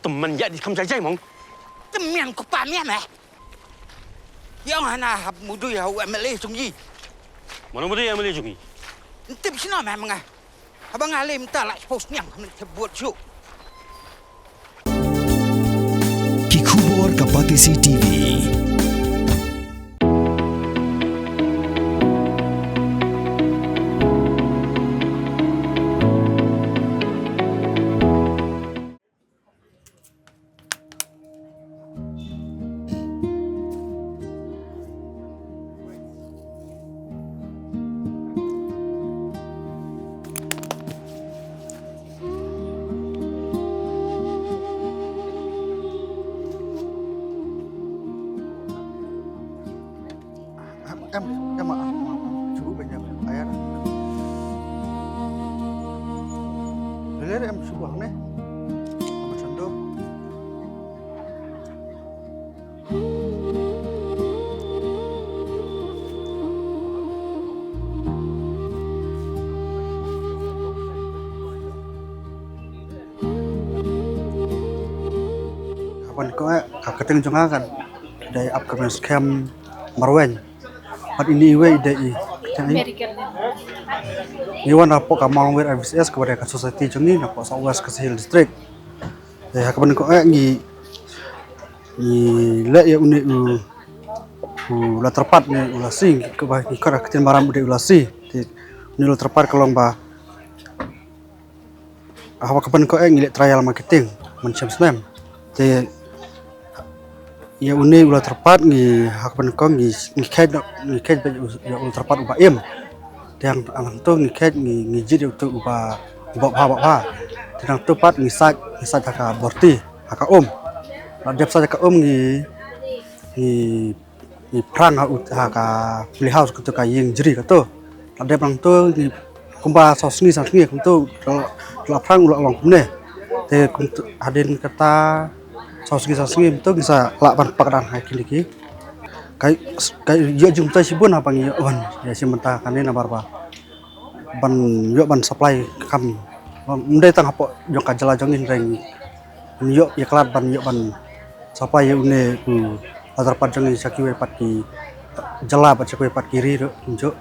temen ya di kamar jai mong. Temen ko pa miya meh. Yang hana hab mudu ya u MLA sungji. Mana muda yang boleh jungi? Tip sino meh mga. Abang alim ta la post nyang buat show. Kikubor Kapatisi TV. Em ạ, chú bệnh nhân ai á? Lấy em chú quảng đấy, mà chân đâu? Kapan kau kakak tengah kan? Dari upcoming scam Marwen. At iniiwi dai iwan apo kamang wir RVCS kepada ka society jungi na po sa West Kasihil district hakaban ko ngi le ya uni la terpat ni ulasi ke ba ki kara ketin maram de ulasi ti ni lo terpat kalong ba hawa kapan ko ngi le trial marketing mencem slam ti ya uni ulah terpat ngi hakapan ko ngi khed ya ulah terpat uba im yang alang tu ngi khed ngi jid tu uba ba tang tepat ngi sat haka borti haka dep sa haka ngi prang haka play house tu ka ying jri ka tu dep lang tu ngi kumba sosni sangi tu la prang ulah long kumne te hadin kata sosgi itu bisa lapan pakaran hakin lagi kai yo jumta sibun apa ngi on ya simenta kanena barba ban yo ban supply kam ndai tang hapo yo kajala jongin reng yo ya kelat ban yo ban supply yo ne azar pat jongin sakiwe pat ki jala pat sakiwe pat kiri ro jo